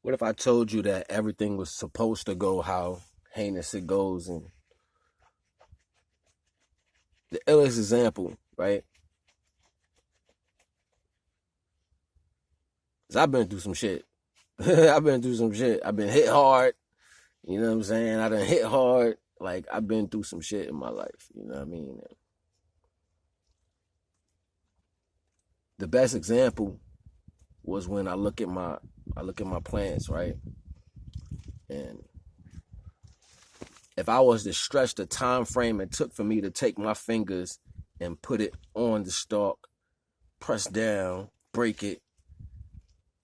What if I told you that everything was supposed to go how heinous it goes? And the illest example, right? Is I've been through some shit. I've been through some shit. I've been hit hard. You know what I'm saying? I done hit hard. Like, I've been through some shit in my life. You know what I mean? The best example was when I look at my plants, right? And if I was to stretch the time frame it took for me to take my fingers and put it on the stalk, press down, break it,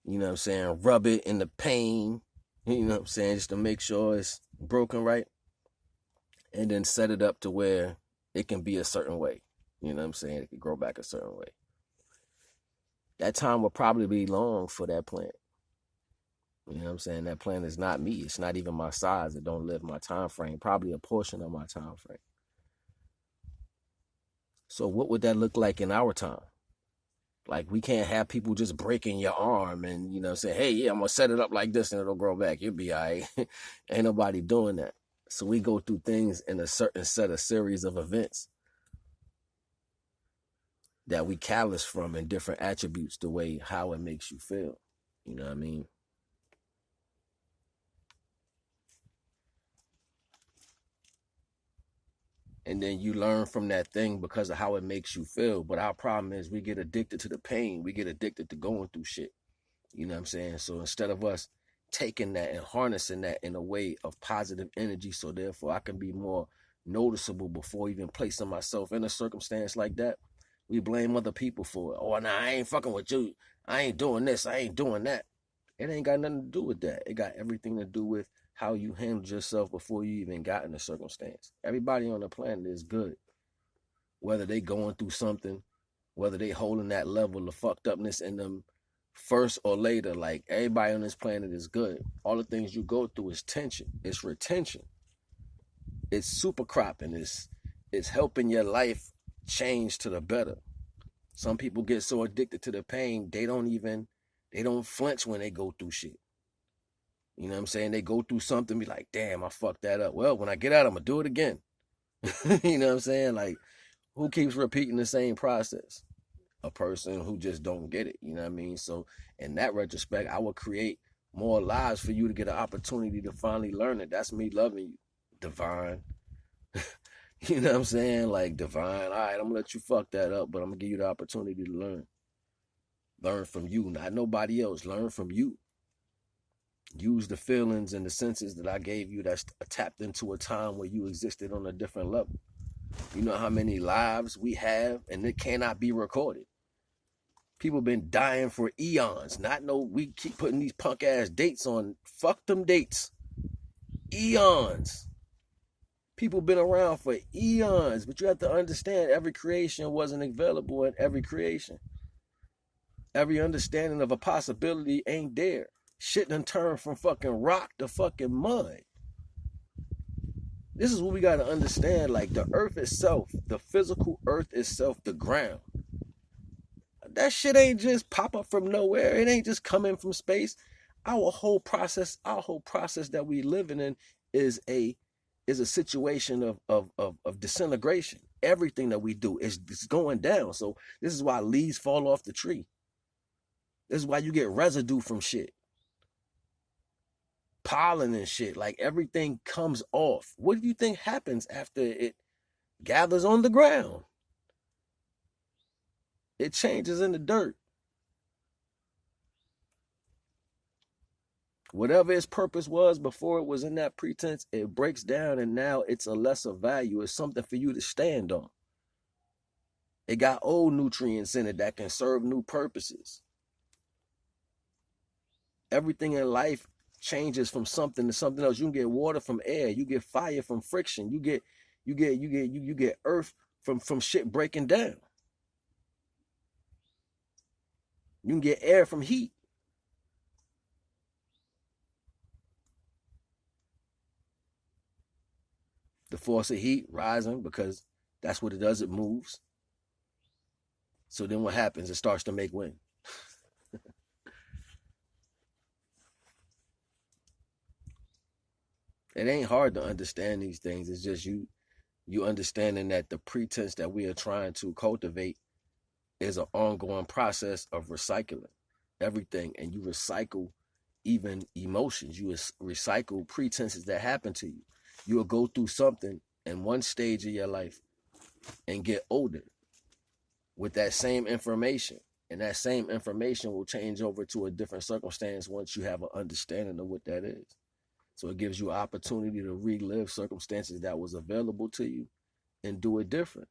you know what I'm saying, rub it in the pain, you know what I'm saying, just to make sure it's broken right, and then set it up to where it can be a certain way, you know what I'm saying, it can grow back a certain way. That time will probably be long for that plant. You know what I'm saying? That plant is not me. It's not even my size. It don't live my time frame. Probably a portion of my time frame. So what would that look like in our time? Like, we can't have people just breaking your arm and, you know, say, hey, yeah, I'm going to set it up like this and it'll grow back. You'll be all right. Ain't nobody doing that. So we go through things in a certain set of series of events that we callous from in different attributes, the way how it makes you feel. You know what I mean? And then you learn from that thing because of how it makes you feel. But our problem is we get addicted to the pain. We get addicted to going through shit. You know what I'm saying? So instead of us taking that and harnessing that in a way of positive energy, so therefore I can be more noticeable before even placing myself in a circumstance like that, we blame other people for it. Oh, nah, I ain't fucking with you. I ain't doing this. I ain't doing that. It ain't got nothing to do with that. It got everything to do with how you handled yourself before you even got in the circumstance. Everybody on the planet is good. Whether they going through something, whether they holding that level of fucked upness in them first or later, like, everybody on this planet is good. All the things you go through is tension. It's retention. It's super cropping. It's helping your life change to the better. Some people get so addicted to the pain, they don't flinch when they go through shit. You know what I'm saying? They go through something, be like, damn, I fucked that up. Well, when I get out, I'm going to do it again. You know what I'm saying? Like, who keeps repeating the same process? A person who just don't get it. You know what I mean? So in that retrospect, I would create more lives for you to get an opportunity to finally learn it. That's me loving you, divine. You know what I'm saying? Like, divine, all right, I'm going to let you fuck that up, but I'm going to give you the opportunity to learn. Learn from you, not nobody else. Learn from you. Use the feelings and the senses that I gave you that's tapped into a time where you existed on a different level. You know how many lives we have, and it cannot be recorded. People been dying for eons. We keep putting these punk ass dates on. Fuck them dates. Eons. People been around for eons, but you have to understand every creation wasn't available in every creation. Every understanding of a possibility ain't there. Shit done turned from fucking rock to fucking mud. This is what we got to understand. Like, the earth itself, the physical earth itself, the ground, that shit ain't just pop up from nowhere. It ain't just coming from space. Our whole process that we living in is a situation of disintegration. Everything that we do is going down. So this is why leaves fall off the tree. This is why you get residue from shit. Pollen and shit. Like, everything comes off. What do you think happens after it gathers on the ground? It changes in the dirt. Whatever its purpose was before it was in that pretense, it breaks down, and now it's a lesser value. It's something for you to stand on. It got old nutrients in it that can serve new purposes. Everything in life changes from something to something else. You can get water from air. You get fire from friction. You get earth from shit breaking down. You can get air from heat. The force of heat rising, because that's what it does. It moves. So then what happens? It starts to make wind. It ain't hard to understand these things. It's just you understanding that the pretense that we are trying to cultivate is an ongoing process of recycling everything, and you recycle even emotions. You recycle pretenses that happen to you. You will go through something in one stage of your life and get older with that same information. And that same information will change over to a different circumstance once you have an understanding of what that is. So it gives you opportunity to relive circumstances that was available to you and do it different.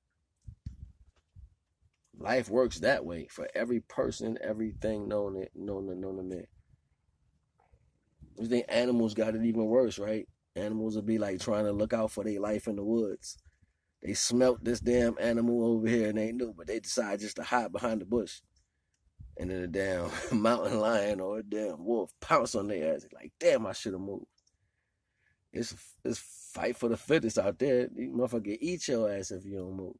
Life works that way for every person, everything known to man. I think animals got it even worse, right? Animals will be like trying to look out for their life in the woods. They smelt this damn animal over here and they knew, but they decide just to hide behind the bush. And then a damn mountain lion or a damn wolf pounce on their ass. Like, damn, I should have moved. It's fight for the fittest out there. You motherfucker eat your ass if you don't move.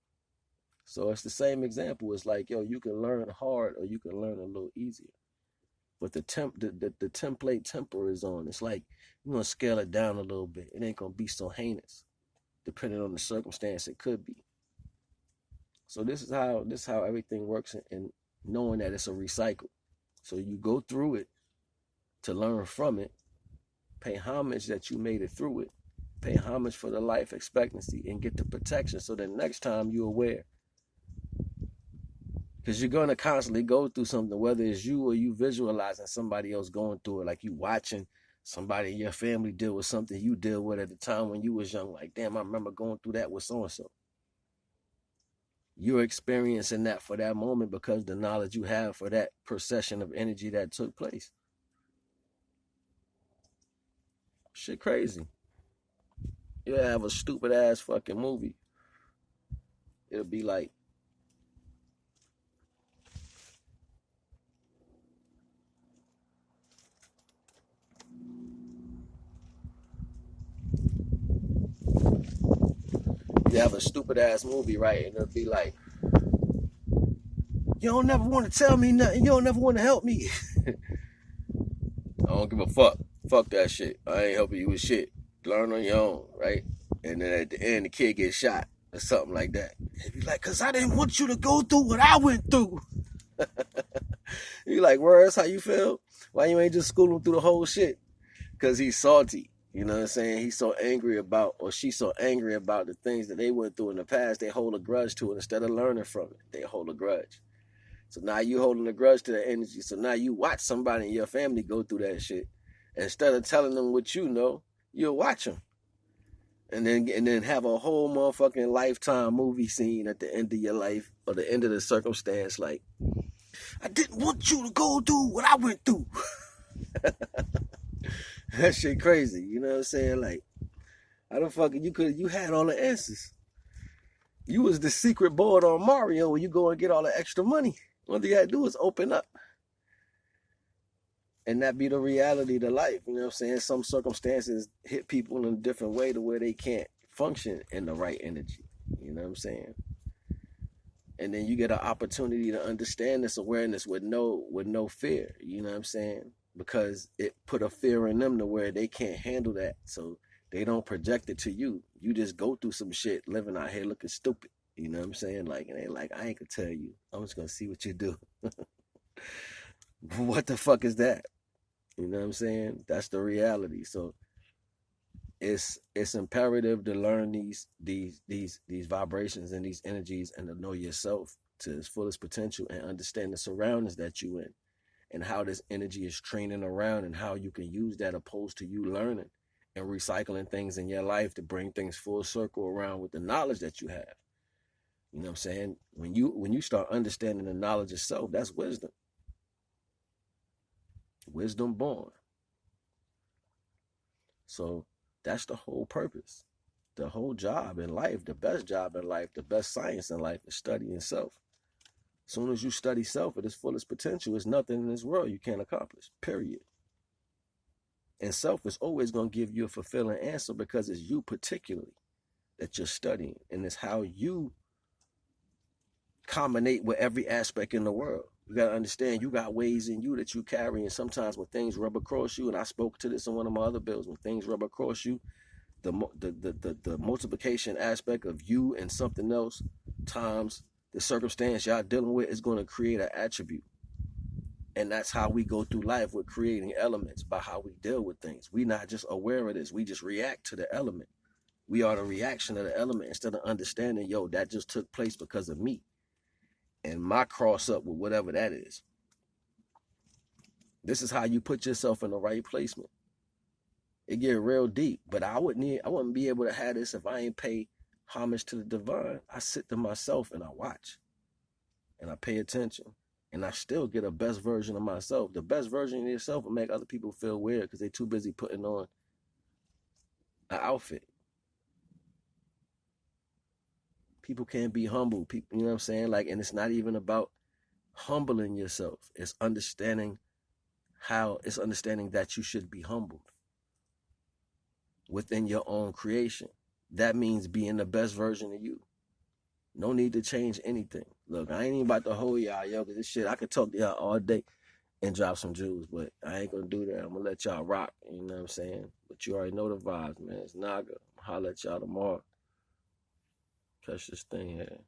So it's the same example. It's like, yo, you can learn hard or you can learn a little easier. But the template temper is on. It's like you're gonna scale it down a little bit. It ain't gonna be so heinous, depending on the circumstance. It could be. So this is how everything works, and knowing that it's a recycle. So you go through it to learn from it. Pay homage that you made it through it. Pay homage for the life expectancy and get the protection. So that next time you're aware. Because you're going to constantly go through something, whether it's you or you visualizing somebody else going through it, like you watching somebody in your family deal with something you deal with at the time when you was young. Like, damn, I remember going through that with so-and-so. You're experiencing that for that moment because the knowledge you have for that procession of energy that took place. Shit crazy. You'll have a stupid ass fucking movie. It'll be like, you have a stupid ass movie, right? And it'll be like, you don't never want to tell me nothing. You don't never want to help me. I don't give a fuck. Fuck that shit. I ain't helping you with shit. Learn on your own, right? And then at the end, the kid gets shot or something like that. He'd be like, cause I didn't want you to go through what I went through. You like, where that's how you feel? Why you ain't just school him through the whole shit? Cause he's salty. You know what I'm saying? He's so angry about, or she's so angry about the things that they went through in the past. They hold a grudge to it instead of learning from it. They hold a grudge. So now you holding a grudge to that energy. So now you watch somebody in your family go through that shit. Instead of telling them what you know, you'll watch them. And then have a whole motherfucking lifetime movie scene at the end of your life or the end of the circumstance. Like, I didn't want you to go through what I went through. That shit crazy. You know what I'm saying? Like, how the fuck you had all the answers. You was the secret board on Mario when you go and get all the extra money. All you gotta do is open up. And that be the reality of the life. You know what I'm saying? Some circumstances hit people in a different way to where they can't function in the right energy. You know what I'm saying? And then you get an opportunity to understand this awareness with no fear. You know what I'm saying? Because it put a fear in them to where they can't handle that. So they don't project it to you. You just go through some shit living out here looking stupid. You know what I'm saying? Like, and they like, I ain't gonna tell you. I'm just gonna see what you do. What the fuck is that? You know what I'm saying? That's the reality. So it's imperative to learn these vibrations and these energies and to know yourself to its fullest potential and understand the surroundings that you in and how this energy is training around and how you can use that opposed to you learning and recycling things in your life to bring things full circle around with the knowledge that you have. You know what I'm saying? When you start understanding the knowledge itself, that's wisdom. Wisdom born. So that's the whole purpose. The whole job in life, the best job in life, the best science in life is studying self. As soon as you study self at its fullest potential, there's nothing in this world you can't accomplish, period. And self is always going to give you a fulfilling answer because it's you particularly that you're studying. And it's how you combinate with every aspect in the world. You got to understand you got ways in you that you carry. And sometimes when things rub across you, and I spoke to this in one of my other bills, when things rub across you, the multiplication aspect of you and something else times the circumstance y'all dealing with is going to create an attribute. And that's how we go through life with creating elements, by how we deal with things. We're not just aware of this. We just react to the element. We are the reaction of the element instead of understanding, yo, that just took place because of me and my cross up with whatever that is. This is how you put yourself in the right placement. It get real deep, but I wouldn't be able to have this if I ain't pay homage to the divine. I sit to myself and I watch and I pay attention. And I still get a best version of myself. The best version of yourself will make other people feel weird because they're too busy putting on an outfit. People can't be humble. People, you know what I'm saying? Like, and it's not even about humbling yourself. It's understanding that you should be humbled within your own creation. That means being the best version of you. No need to change anything. Look, I ain't even about to hold y'all, yo, because this shit, I could talk to y'all all day and drop some jewels, but I ain't gonna do that. I'm gonna let y'all rock, you know what I'm saying? But you already know the vibes, man. It's NAGA. I'll holler at y'all tomorrow. Catch this thing here.